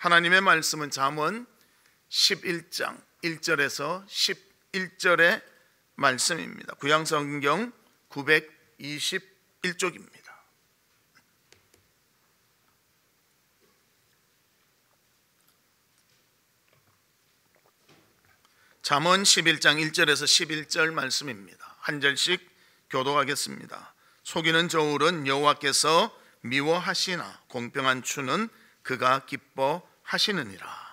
하나님의 말씀은 잠언 11장 1절에서 11절의 말씀입니다. 구약성경 921쪽입니다. 잠언 11장 1절에서 11절 말씀입니다. 한 절씩 교독하겠습니다. 속이는 저울은 여호와께서 미워하시나 공평한 추는 그가 기뻐하시느니라.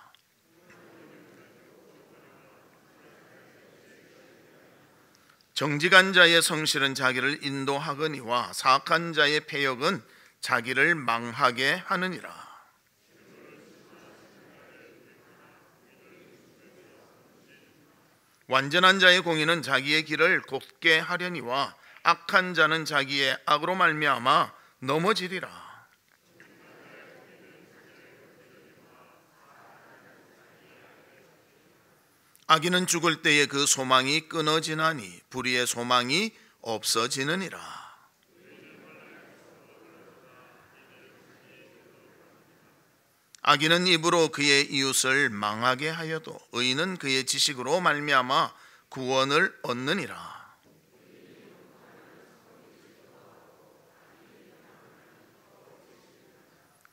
정직한 자의 성실은 자기를 인도하거니와 사악한 자의 패역은 자기를 망하게 하느니라. 완전한 자의 공의는 자기의 길을 곧게 하려니와 악한 자는 자기의 악으로 말미암아 넘어지리라. 악인은 죽을 때에 그 소망이 끊어지나니 불의의 소망이 없어지느니라. 악인은 입으로 그의 이웃을 망하게 하여도 의인은 그의 지식으로 말미암아 구원을 얻느니라.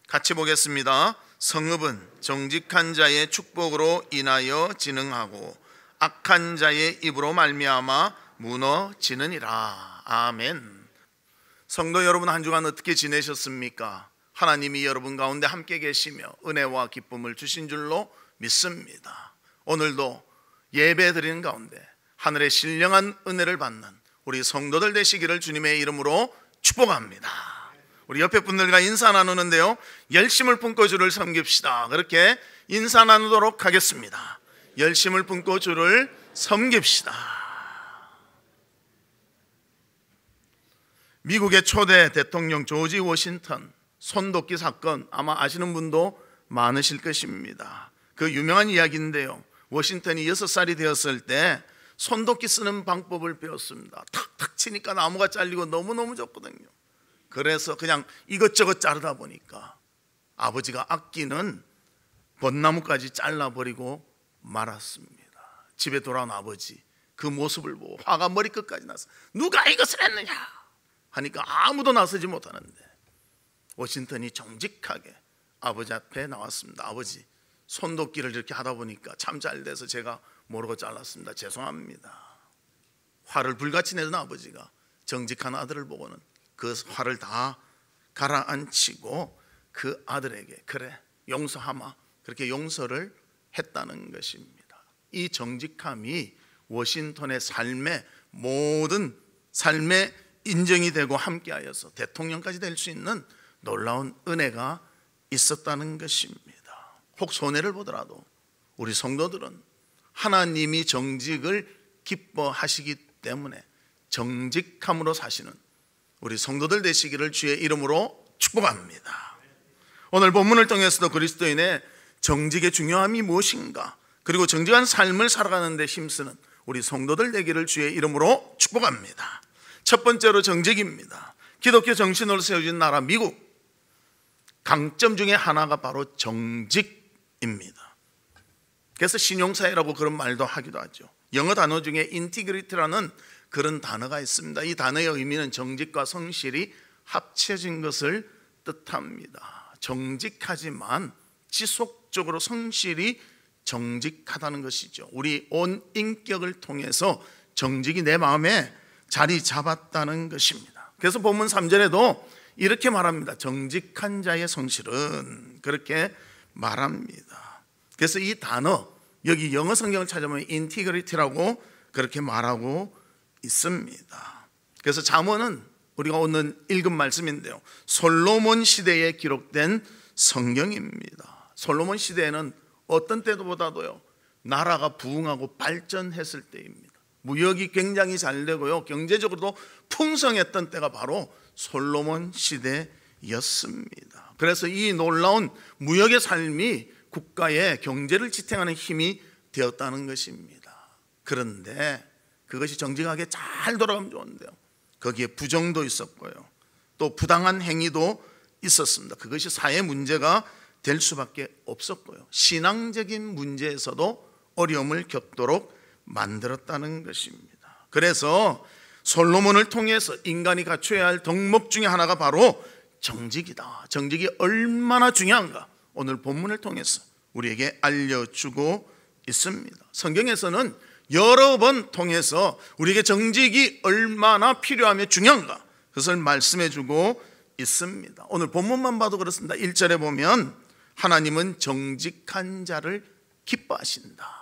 같이 보겠습니다. 성읍은 정직한 자의 축복으로 인하여 진흥하고 악한 자의 입으로 말미암아 무너지느니라. 아멘. 성도 여러분, 한 주간 어떻게 지내셨습니까? 하나님이 여러분 가운데 함께 계시며 은혜와 기쁨을 주신 줄로 믿습니다. 오늘도 예배 드리는 가운데 하늘의 신령한 은혜를 받는 우리 성도들 되시기를 주님의 이름으로 축복합니다. 우리 옆에 분들과 인사 나누는데요, 열심을 품고 주를 섬깁시다. 그렇게 인사 나누도록 하겠습니다. 열심을 품고 주를 섬깁시다. 미국의 초대 대통령 조지 워싱턴 손도끼 사건, 아마 아시는 분도 많으실 것입니다. 그 유명한 이야기인데요, 워싱턴이 6살이 되었을 때 손도끼 쓰는 방법을 배웠습니다. 탁탁 치니까 나무가 잘리고 너무너무 좋거든요. 그래서 그냥 이것저것 자르다 보니까 아버지가 아끼는 벚나무까지 잘라버리고 말았습니다. 집에 돌아온 아버지, 그 모습을 보고 화가 머리끝까지 나서 누가 이것을 했느냐 하니까 아무도 나서지 못하는데 워싱턴이 정직하게 아버지 앞에 나왔습니다. 아버지, 손도끼를 이렇게 하다 보니까 참 잘 돼서 제가 모르고 잘랐습니다. 죄송합니다. 화를 불같이 내던 아버지가 정직한 아들을 보고는 그 화를 다 가라앉히고 그 아들에게 그래 용서하마, 그렇게 용서를 했다는 것입니다. 이 정직함이 워싱턴의 삶의 모든 삶에 인정이 되고 함께하여서 대통령까지 될 수 있는 놀라운 은혜가 있었다는 것입니다. 혹 손해를 보더라도 우리 성도들은 하나님이 정직을 기뻐하시기 때문에 정직함으로 사시는 우리 성도들 되시기를 주의 이름으로 축복합니다. 오늘 본문을 통해서도 그리스도인의 정직의 중요함이 무엇인가, 그리고 정직한 삶을 살아가는 데 힘쓰는 우리 성도들 되기를 주의 이름으로 축복합니다. 첫 번째로 정직입니다. 기독교 정신으로 세워진 나라 미국, 강점 중에 하나가 바로 정직입니다. 그래서 신용사회라고 그런 말도 하기도 하죠. 영어 단어 중에 인티그리티라는 그런 단어가 있습니다. 이 단어의 의미는 정직과 성실이 합쳐진 것을 뜻합니다. 정직하지만 지속적으로 성실이 정직하다는 것이죠. 우리 온 인격을 통해서 정직이 내 마음에 자리 잡았다는 것입니다. 그래서 본문 3절에도 이렇게 말합니다. 정직한 자의 성실은, 그렇게 말합니다. 그래서 이 단어, 여기 영어 성경을 찾아보면 인티그리티라고 그렇게 말하고 있습니다. 그래서 잠언은 우리가 오늘 읽은 말씀인데요, 솔로몬 시대에 기록된 성경입니다. 솔로몬 시대에는 어떤 때보다도요 나라가 부흥하고 발전했을 때입니다. 무역이 굉장히 잘 되고요 경제적으로도 풍성했던 때가 바로 솔로몬 시대였습니다. 그래서 이 놀라운 무역의 삶이 국가의 경제를 지탱하는 힘이 되었다는 것입니다. 그런데 그것이 정직하게 잘 돌아가면 좋은데요, 거기에 부정도 있었고요 또 부당한 행위도 있었습니다. 그것이 사회 문제가 될 수밖에 없었고요. 신앙적인 문제에서도 어려움을 겪도록 만들었다는 것입니다. 그래서 솔로몬을 통해서 인간이 갖춰야 할 덕목 중에 하나가 바로 정직이다. 정직이 얼마나 중요한가 오늘 본문을 통해서 우리에게 알려주고 있습니다. 성경에서는 여러 번 통해서 우리에게 정직이 얼마나 필요하며 중요한가 그것을 말씀해주고 있습니다. 오늘 본문만 봐도 그렇습니다. 1절에 보면 하나님은 정직한 자를 기뻐하신다.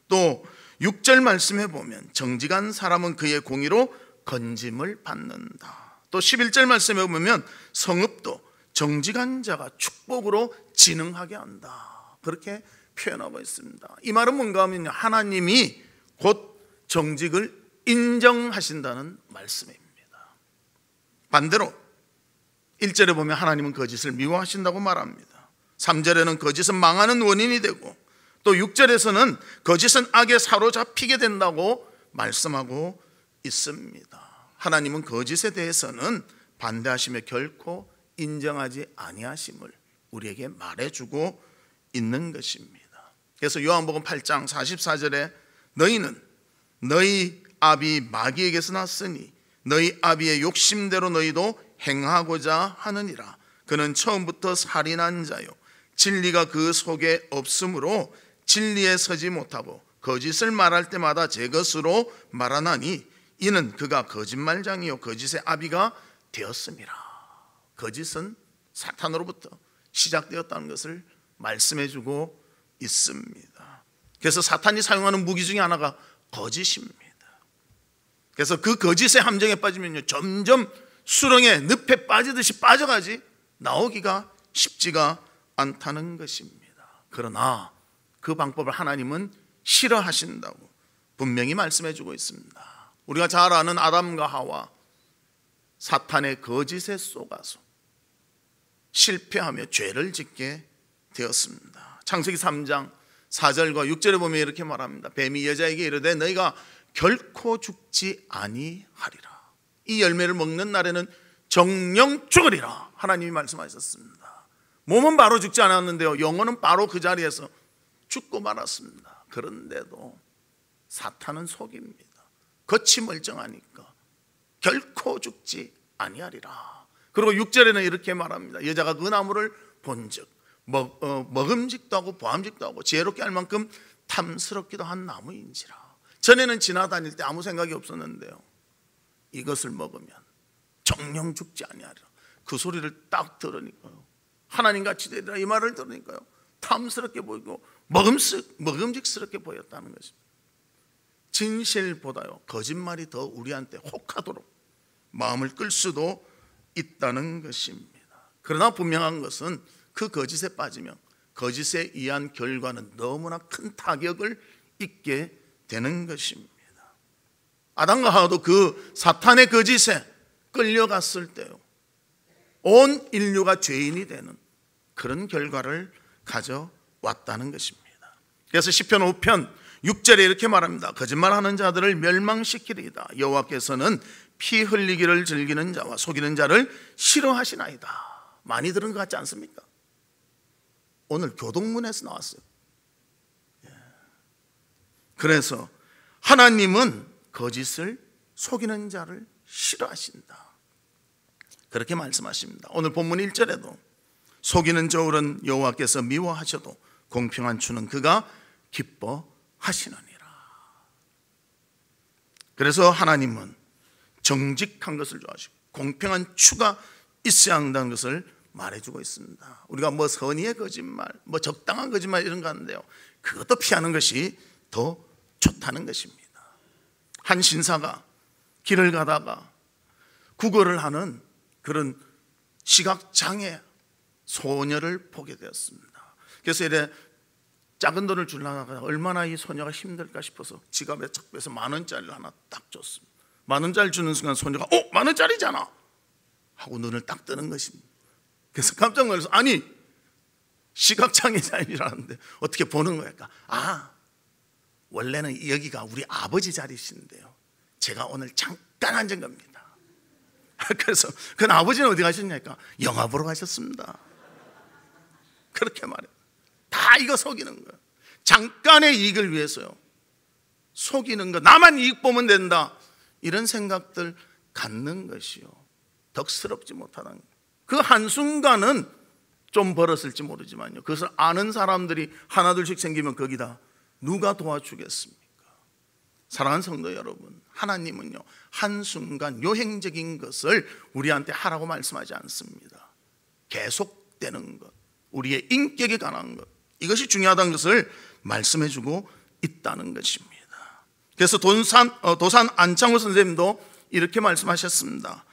또 6절 말씀해 보면 정직한 사람은 그의 공의로 건짐을 받는다. 또 11절 말씀해 보면 성읍도 정직한 자가 축복으로 진흥하게 한다. 그렇게 표현하고 있습니다. 이 말은 뭔가 하면 하나님이 곧 정직을 인정하신다는 말씀입니다. 반대로 1절에 보면 하나님은 거짓을 미워하신다고 말합니다. 3절에는 거짓은 망하는 원인이 되고 또 6절에서는 거짓은 악에 사로잡히게 된다고 말씀하고 있습니다. 하나님은 거짓에 대해서는 반대하시며 결코 인정하지 아니하심을 우리에게 말해주고 있는 것입니다. 그래서 요한복음 8장 44절에 너희는 너희 아비 마귀에게서 났으니 너희 아비의 욕심대로 너희도 행하고자 하느니라. 그는 처음부터 살인한 자요 진리가 그 속에 없으므로 진리에 서지 못하고 거짓을 말할 때마다 제 것으로 말하나니 이는 그가 거짓말장이요 거짓의 아비가 되었음이라. 거짓은 사탄으로부터 시작되었다는 것을 말씀해주고 있습니다. 그래서 사탄이 사용하는 무기 중에 하나가 거짓입니다. 그래서 그 거짓의 함정에 빠지면요 점점 수렁에 늪에 빠지듯이 빠져가지 나오기가 쉽지가 않다는 것입니다. 그러나 그 방법을 하나님은 싫어하신다고 분명히 말씀해주고 있습니다. 우리가 잘 아는 아담과 하와 사탄의 거짓에 속아서 실패하며 죄를 짓게 되었습니다. 창세기 3장 4절과 6절에 보면 이렇게 말합니다. 뱀이 여자에게 이르되 너희가 결코 죽지 아니하리라. 이 열매를 먹는 날에는 정령 죽으리라. 하나님이 말씀하셨습니다. 몸은 바로 죽지 않았는데요 영혼은 바로 그 자리에서 죽고 말았습니다. 그런데도 사탄은 속입니다. 겉이 멀쩡하니까 결코 죽지 아니하리라. 그리고 6절에는 이렇게 말합니다. 여자가 그 나무를 본즉 먹음직도 하고 보암직도 하고 지혜롭게 할 만큼 탐스럽기도 한 나무인지라. 전에는 지나다닐 때 아무 생각이 없었는데요 이것을 먹으면 정령 죽지 아니하리라. 그 소리를 딱 들으니까요 하나님같이 되리라 이 말을 들으니까요 탐스럽게 보이고 먹음직스럽게 보였다는 것입니다. 진실보다요 거짓말이 더 우리한테 혹하도록 마음을 끌 수도 있다는 것입니다. 그러나 분명한 것은 그 거짓에 빠지면 거짓에 의한 결과는 너무나 큰 타격을 입게 되는 것입니다. 아담과 하와도 그 사탄의 거짓에 끌려갔을 때요 온 인류가 죄인이 되는 그런 결과를 가져왔다는 것입니다. 그래서 시편 5편 6절에 이렇게 말합니다. 거짓말하는 자들을 멸망시키리이다. 여호와께서는 피 흘리기를 즐기는 자와 속이는 자를 싫어하시나이다. 많이 들은 것 같지 않습니까? 오늘 교동문에서 나왔어요. 그래서 하나님은 거짓을 속이는 자를 싫어하신다. 그렇게 말씀하십니다. 오늘 본문 1절에도 속이는 저울은 여호와께서 미워하셔도 공평한 추는 그가 기뻐하시느니라. 그래서 하나님은 정직한 것을 좋아하시고 공평한 추가 있어야 한다는 것을 말해주고 있습니다. 우리가 뭐 선의의 거짓말, 뭐 적당한 거짓말 이런 거 하는데요 그것도 피하는 것이 더 좋다는 것입니다. 한 신사가 길을 가다가 구걸을 하는 그런 시각장애 소녀를 보게 되었습니다. 그래서 이래 작은 돈을 주려다가 얼마나 이 소녀가 힘들까 싶어서 지갑에 착 빼서 10,000원짜리를 하나 딱 줬습니다. 10,000원짜리 주는 순간 소녀가 10,000원짜리잖아 하고 눈을 딱 뜨는 것입니다. 그래서 깜짝 놀라서 아니 시각장애자이라는데 어떻게 보는 거니까 원래는 여기가 우리 아버지 자리신데요 제가 오늘 잠깐 앉은 겁니다. 그래서 그 아버지는 어디 가셨냐니까 영화 보러 가셨습니다. 그렇게 말해요. 다 이거 속이는 거예요. 잠깐의 이익을 위해서요. 속이는 거, 나만 이익 보면 된다, 이런 생각들 갖는 것이요, 덕스럽지 못하다는 거예요. 그 한순간은 좀 벌었을지 모르지만요, 그것을 아는 사람들이 하나둘씩 생기면 거기다 누가 도와주겠습니까? 사랑하는 성도 여러분, 하나님은요 한순간 요행적인 것을 우리한테 하라고 말씀하지 않습니다. 계속되는 것, 우리의 인격에 관한 것, 이것이 중요하다는 것을 말씀해주고 있다는 것입니다. 그래서 도산 안창호 선생님도 이렇게 말씀하셨습니다.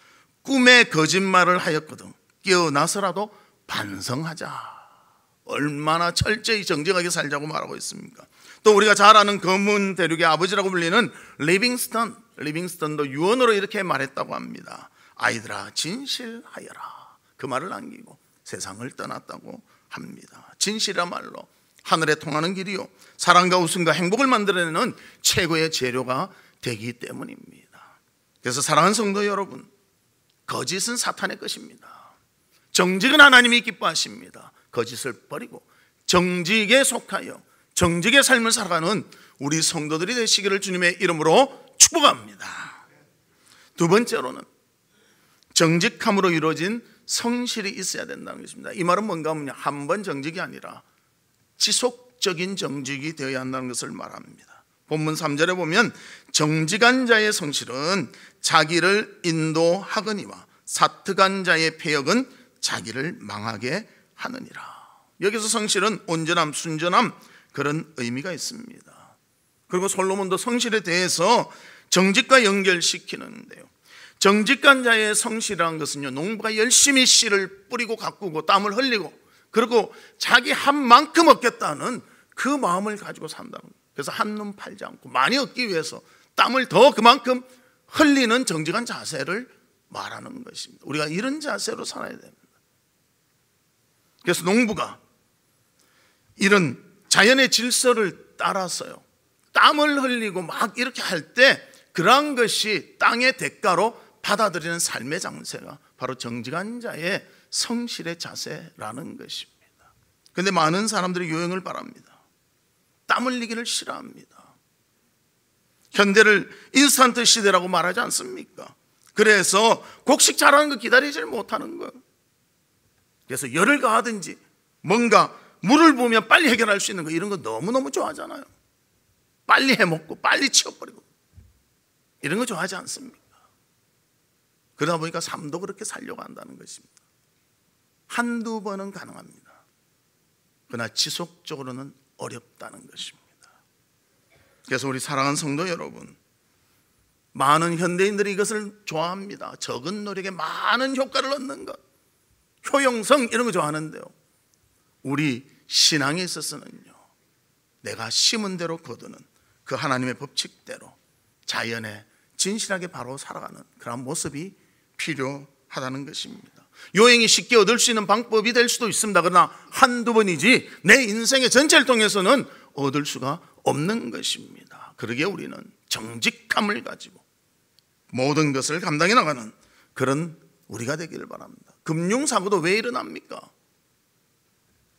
꿈에 거짓말을 하였거든 깨어나서라도 반성하자. 얼마나 철저히 정직하게 살자고 말하고 있습니까? 또 우리가 잘 아는 검은 대륙의 아버지라고 불리는 리빙스턴도 유언으로 이렇게 말했다고 합니다. 아이들아 진실하여라. 그 말을 남기고 세상을 떠났다고 합니다. 진실이란 말로 하늘에 통하는 길이요, 사랑과 웃음과 행복을 만들어내는 최고의 재료가 되기 때문입니다. 그래서 사랑하는 성도 여러분, 거짓은 사탄의 것입니다. 정직은 하나님이 기뻐하십니다. 거짓을 버리고 정직에 속하여 정직의 삶을 살아가는 우리 성도들이 되시기를 주님의 이름으로 축복합니다. 두 번째로는 정직함으로 이루어진 성실이 있어야 된다는 것입니다. 이 말은 뭔가 하면 한 번 정직이 아니라 지속적인 정직이 되어야 한다는 것을 말합니다. 본문 3절에 보면 정직한 자의 성실은 자기를 인도하거니와 사특한 자의 패역은 자기를 망하게 하느니라. 여기서 성실은 온전함, 순전함, 그런 의미가 있습니다. 그리고 솔로몬도 성실에 대해서 정직과 연결시키는데요, 정직한 자의 성실이라는 것은요, 농부가 열심히 씨를 뿌리고 가꾸고 땀을 흘리고 그리고 자기 한 만큼 얻겠다는 그 마음을 가지고 산다는 거예요. 그래서 한눈 팔지 않고 많이 얻기 위해서 땀을 더 그만큼 흘리는 정직한 자세를 말하는 것입니다. 우리가 이런 자세로 살아야 됩니다. 그래서 농부가 이런 자연의 질서를 따라서요, 땀을 흘리고 막 이렇게 할 때 그러한 것이 땅의 대가로 받아들이는 삶의 장세가 바로 정직한 자의 성실의 자세라는 것입니다. 그런데 많은 사람들이 요행을 바랍니다. 땀 흘리기를 싫어합니다. 현대를 인스턴트 시대라고 말하지 않습니까? 그래서 곡식 자라는 거 기다리질 못하는 거예요. 그래서 열을 가하든지 뭔가 물을 보면 빨리 해결할 수 있는 거, 이런 거 너무너무 좋아하잖아요. 빨리 해먹고 빨리 치워버리고 이런 거 좋아하지 않습니까? 그러다 보니까 삶도 그렇게 살려고 한다는 것입니다. 한두 번은 가능합니다. 그러나 지속적으로는 어렵다는 것입니다. 그래서 우리 사랑하는 성도 여러분, 많은 현대인들이 이것을 좋아합니다. 적은 노력에 많은 효과를 얻는 것, 효용성, 이런 거 좋아하는데요, 우리 신앙에 있어서는요, 내가 심은 대로 거두는 그 하나님의 법칙대로 자연에 진실하게 바로 살아가는 그런 모습이 필요하다는 것입니다. 요행이 쉽게 얻을 수 있는 방법이 될 수도 있습니다. 그러나 한두 번이지 내 인생의 전체를 통해서는 얻을 수가 없는 것입니다. 그러기에 우리는 정직함을 가지고 모든 것을 감당해 나가는 그런 우리가 되기를 바랍니다. 금융사고도 왜 일어납니까?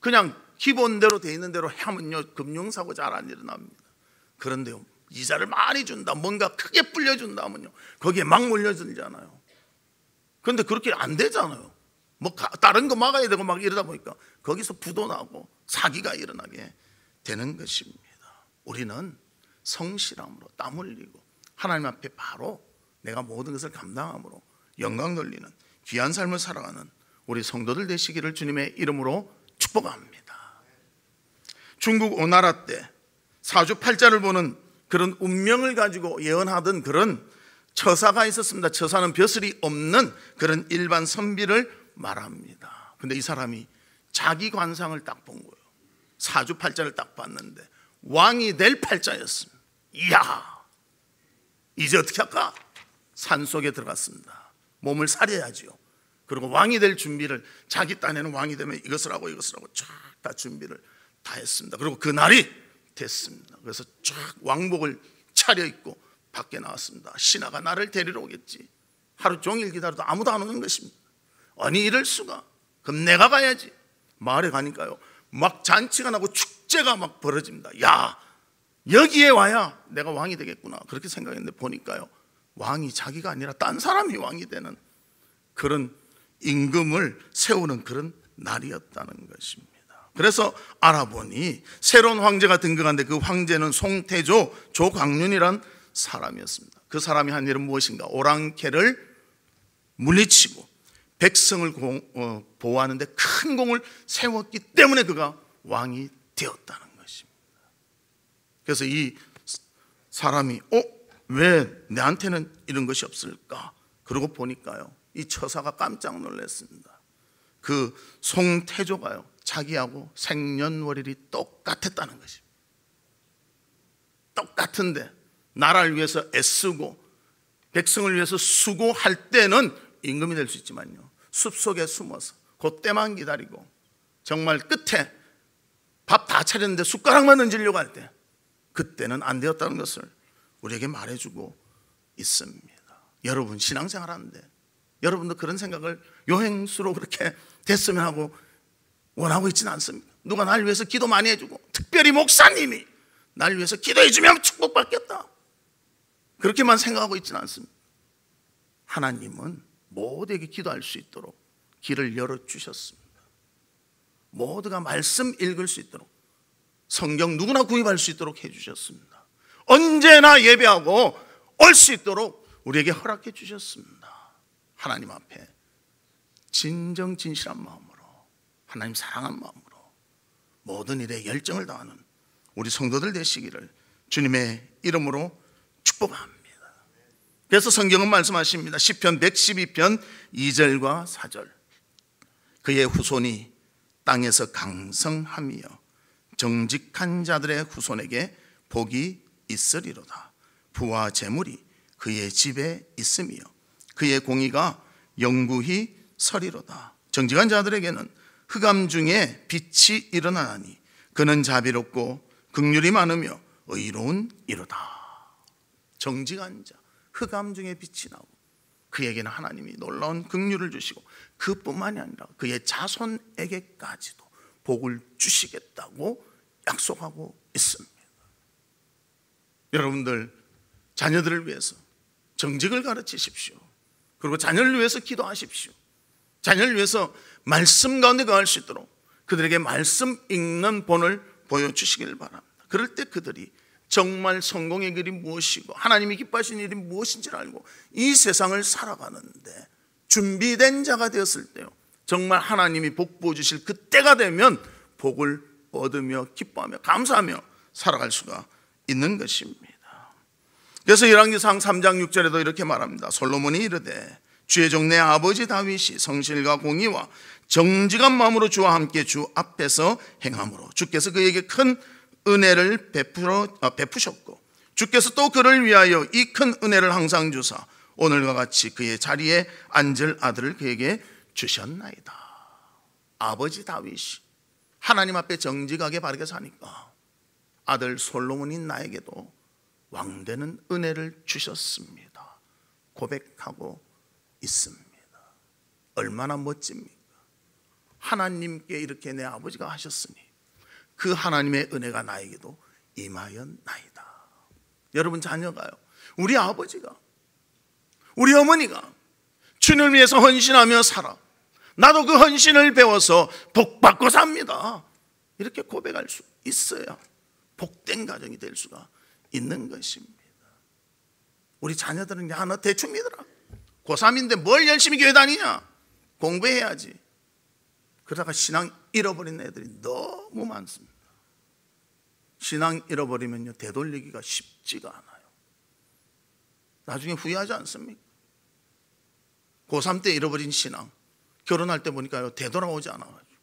그냥 기본대로 돼 있는 대로 하면요, 금융사고 잘 안 일어납니다. 그런데요, 이자를 많이 준다, 뭔가 크게 불려준다 하면요, 거기에 막 몰려들잖아요. 그런데 그렇게 안 되잖아요. 뭐 다른 거 막아야 되고 막 이러다 보니까 거기서 부도 나고 사기가 일어나게 되는 것입니다. 우리는 성실함으로 땀 흘리고 하나님 앞에 바로 내가 모든 것을 감당함으로 영광 돌리는 귀한 삶을 살아가는 우리 성도들 되시기를 주님의 이름으로 축복합니다. 중국 오나라 때 사주팔자를 보는 그런 운명을 가지고 예언하던 그런 처사가 있었습니다. 처사는 벼슬이 없는 그런 일반 선비를 말합니다. 근데 이 사람이 자기 관상을 딱 본 거예요. 사주팔자를 딱 봤는데 왕이 될 팔자였습니다. 이야, 이제 어떻게 할까? 산속에 들어갔습니다. 몸을 사려야지요. 그리고 왕이 될 준비를, 자기 딴에는 왕이 되면 이것을 하고 쫙 다 준비를 다 했습니다. 그리고 그 날이 됐습니다. 그래서 쫙 왕복을 차려입고 밖에 나왔습니다. 신하가 나를 데리러 오겠지. 하루 종일 기다려도 아무도 안 오는 것입니다. 아니, 이럴 수가. 그럼 내가 가야지. 마을에 가니까요, 막 잔치가 나고 축제가 막 벌어집니다. 야, 여기에 와야 내가 왕이 되겠구나, 그렇게 생각했는데 보니까요, 왕이 자기가 아니라 딴 사람이 왕이 되는 그런 임금을 세우는 그런 날이었다는 것입니다. 그래서 알아보니 새로운 황제가 등극한데 그 황제는 송태조 조광윤이란 사람이었습니다. 그 사람이 한 일은 무엇인가? 오랑캐를 물리치고 백성을 보호하는데 큰 공을 세웠기 때문에 그가 왕이 되었다는 것입니다. 그래서 이 사람이 왜 내한테는 이런 것이 없을까? 그러고 보니까요, 이 처사가 깜짝 놀랐습니다. 그 송태조가요, 자기하고 생년월일이 똑같았다는 것입니다. 똑같은데 나라를 위해서 애쓰고 백성을 위해서 수고할 때는 임금이 될 수 있지만요, 숲속에 숨어서 그때만 기다리고 정말 끝에 밥 다 차렸는데 숟가락만 얹으려고 할 때 그때는 안 되었다는 것을 우리에게 말해주고 있습니다. 여러분 신앙생활 하는데 여러분도 그런 생각을 요행수로 그렇게 됐으면 하고 원하고 있지는 않습니까? 누가 날 위해서 기도 많이 해주고, 특별히 목사님이 날 위해서 기도해주면 축복받겠다, 그렇게만 생각하고 있지는 않습니다. 하나님은 모두에게 기도할 수 있도록 길을 열어주셨습니다. 모두가 말씀 읽을 수 있도록, 성경 누구나 구입할 수 있도록 해주셨습니다. 언제나 예배하고 올 수 있도록 우리에게 허락해 주셨습니다. 하나님 앞에 진정 진실한 마음으로, 하나님 사랑한 마음으로 모든 일에 열정을 다하는 우리 성도들 되시기를 주님의 이름으로 축복합니다. 그래서 성경은 말씀하십니다. 시편 112편 2절과 4절, 그의 후손이 땅에서 강성하며 정직한 자들의 후손에게 복이 있으리로다. 부와 재물이 그의 집에 있으며 그의 공의가 영구히 서리로다. 정직한 자들에게는 흑암 중에 빛이 일어나니 그는 자비롭고 긍휼이 많으며 의로운 이로다. 정직한 자, 흑암 중에 빛이 나고 그에게는 하나님이 놀라운 긍휼을 주시고 그뿐만이 아니라 그의 자손에게까지도 복을 주시겠다고 약속하고 있습니다. 여러분들 자녀들을 위해서 정직을 가르치십시오. 그리고 자녀를 위해서 기도하십시오. 자녀를 위해서 말씀 가운데 거할 수 있도록 그들에게 말씀 읽는 본을 보여주시길 바랍니다. 그럴 때 그들이 정말 성공의 길이 무엇이고 하나님이 기뻐하시는 일이 무엇인지를 알고 이 세상을 살아가는데 준비된 자가 되었을 때요, 정말 하나님이 복 부어주실 그때가 되면 복을 얻으며 기뻐하며 감사하며 살아갈 수가 있는 것입니다. 그래서 열왕기상 3장 6절에도 이렇게 말합니다. 솔로몬이 이르되 주의 종 내 아버지 다윗이 성실과 공의와 정직한 마음으로 주와 함께 주 앞에서 행함으로 주께서 그에게 큰 은혜를 베푸셨고 주께서 또 그를 위하여 이 큰 은혜를 항상 주사 오늘과 같이 그의 자리에 앉을 아들을 그에게 주셨나이다. 아버지 다윗이 하나님 앞에 정직하게 바르게 사니까 아들 솔로몬이 나에게도 왕되는 은혜를 주셨습니다. 고백하고 있습니다. 얼마나 멋집니까? 하나님께 이렇게 내 아버지가 하셨으니 그 하나님의 은혜가 나에게도 임하였나이다. 여러분 자녀가요, 우리 아버지가, 우리 어머니가 주님을 위해서 헌신하며 살아, 나도 그 헌신을 배워서 복받고 삽니다, 이렇게 고백할 수 있어야 복된 가정이 될 수가 있는 것입니다. 우리 자녀들은 야, 너 대충 믿어라, 고3인데 뭘 열심히 교회 다니냐, 공부해야지, 그러다가 신앙 잃어버린 애들이 너무 많습니다. 신앙 잃어버리면요, 되돌리기가 쉽지가 않아요. 나중에 후회하지 않습니까? 고3 때 잃어버린 신앙 결혼할 때 보니까요, 되돌아오지 않아가지고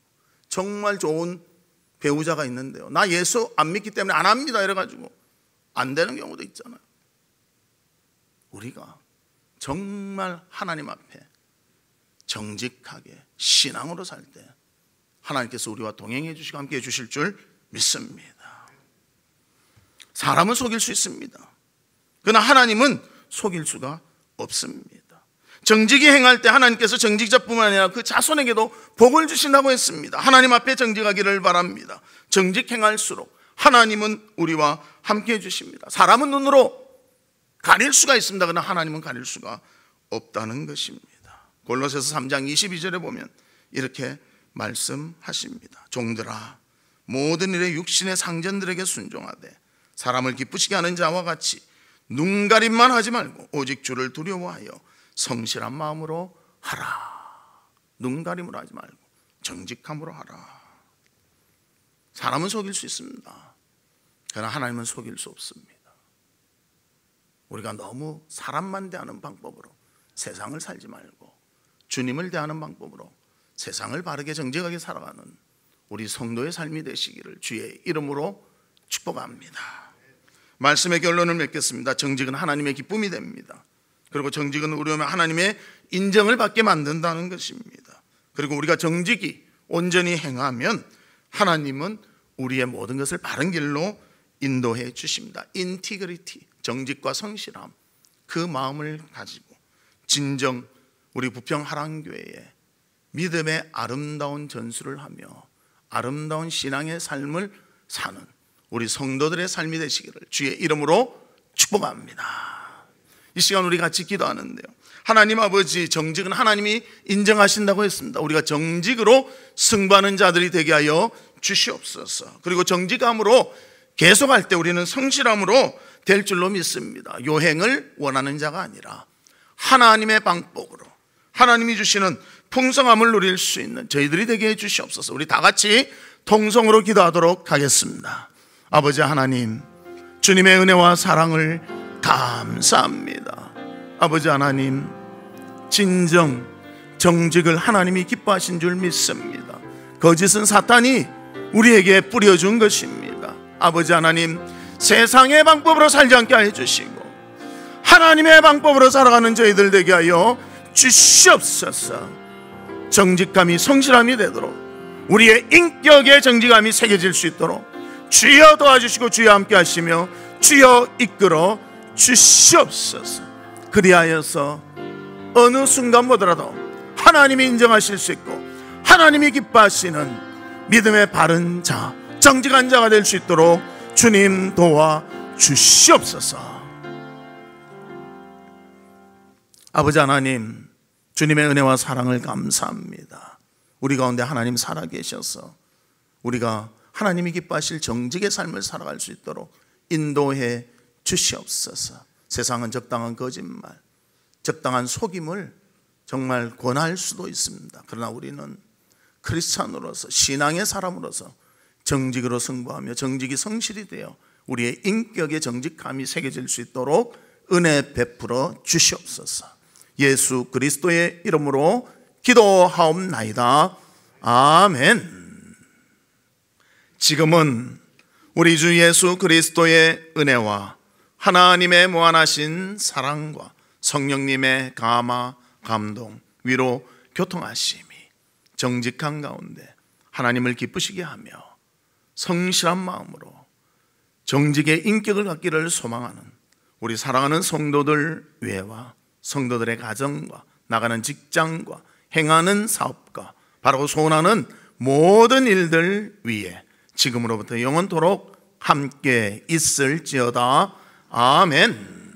정말 좋은 배우자가 있는데요, 나 예수 안 믿기 때문에 안 합니다 이래가지고 안 되는 경우도 있잖아요. 우리가 정말 하나님 앞에 정직하게 신앙으로 살 때 하나님께서 우리와 동행해 주시고 함께 해 주실 줄 믿습니다. 사람은 속일 수 있습니다. 그러나 하나님은 속일 수가 없습니다. 정직히 행할 때 하나님께서 정직자뿐만 아니라 그 자손에게도 복을 주신다고 했습니다. 하나님 앞에 정직하기를 바랍니다. 정직 행할수록 하나님은 우리와 함께 해주십니다. 사람은 눈으로 가릴 수가 있습니다. 그러나 하나님은 가릴 수가 없다는 것입니다. 골로새서 3장 22절에 보면 이렇게 말씀하십니다. 종들아, 모든 일에 육신의 상전들에게 순종하되 사람을 기쁘시게 하는 자와 같이 눈가림만 하지 말고 오직 주를 두려워하여 성실한 마음으로 하라. 눈가림으로 하지 말고 정직함으로 하라. 사람은 속일 수 있습니다. 그러나 하나님은 속일 수 없습니다. 우리가 너무 사람만 대하는 방법으로 세상을 살지 말고 주님을 대하는 방법으로 세상을 바르게 정직하게 살아가는 우리 성도의 삶이 되시기를 주의 이름으로 축복합니다. 말씀의 결론을 맺겠습니다. 정직은 하나님의 기쁨이 됩니다. 그리고 정직은 우리 하나님의 인정을 받게 만든다는 것입니다. 그리고 우리가 정직이 온전히 행하면 하나님은 우리의 모든 것을 바른 길로 인도해 주십니다. 인티그리티, 정직과 성실함, 그 마음을 가지고 진정 우리 부평 하랑교회에 믿음의 아름다운 전수를 하며 아름다운 신앙의 삶을 사는 우리 성도들의 삶이 되시기를 주의 이름으로 축복합니다. 이 시간 우리 같이 기도하는데요, 하나님 아버지, 정직은 하나님이 인정하신다고 했습니다. 우리가 정직으로 승부하는 자들이 되게 하여 주시옵소서. 그리고 정직함으로 계속할 때 우리는 성실함으로 될 줄로 믿습니다. 요행을 원하는 자가 아니라 하나님의 방법으로 하나님이 주시는 풍성함을 누릴 수 있는 저희들이 되게 해 주시옵소서. 우리 다 같이 통성으로 기도하도록 하겠습니다. 아버지 하나님, 주님의 은혜와 사랑을 감사합니다. 아버지 하나님, 진정 정직을 하나님이 기뻐하신 줄 믿습니다. 거짓은 사탄이 우리에게 뿌려준 것입니다. 아버지 하나님, 세상의 방법으로 살지 않게 해주시고 하나님의 방법으로 살아가는 저희들 되게 하여 주시옵소서. 정직함이 성실함이 되도록 우리의 인격의 정직함이 새겨질 수 있도록 주여 도와주시고 주여 함께 하시며 주여 이끌어 주시옵소서. 그리하여서 어느 순간 보더라도 하나님이 인정하실 수 있고 하나님이 기뻐하시는 믿음의 바른 자, 정직한 자가 될 수 있도록 주님 도와 주시옵소서. 아버지 하나님, 주님의 은혜와 사랑을 감사합니다. 우리 가운데 하나님 살아계셔서 우리가 하나님이 기뻐하실 정직의 삶을 살아갈 수 있도록 인도해 주시옵소서. 세상은 적당한 거짓말, 적당한 속임을 정말 권할 수도 있습니다. 그러나 우리는 크리스찬으로서, 신앙의 사람으로서 정직으로 승부하며 정직이 성실이 되어 우리의 인격의 정직함이 새겨질 수 있도록 은혜 베풀어 주시옵소서. 예수 그리스도의 이름으로 기도하옵나이다. 아멘. 지금은 우리 주 예수 그리스도의 은혜와 하나님의 무한하신 사랑과 성령님의 감화, 감동, 위로, 교통하심이 정직한 가운데 하나님을 기쁘시게 하며 성실한 마음으로 정직의 인격을 갖기를 소망하는 우리 사랑하는 성도들 외와 성도들의 가정과 나가는 직장과 행하는 사업과 바라고 소원하는 모든 일들 위에 지금으로부터 영원토록 함께 있을지어다. 아멘.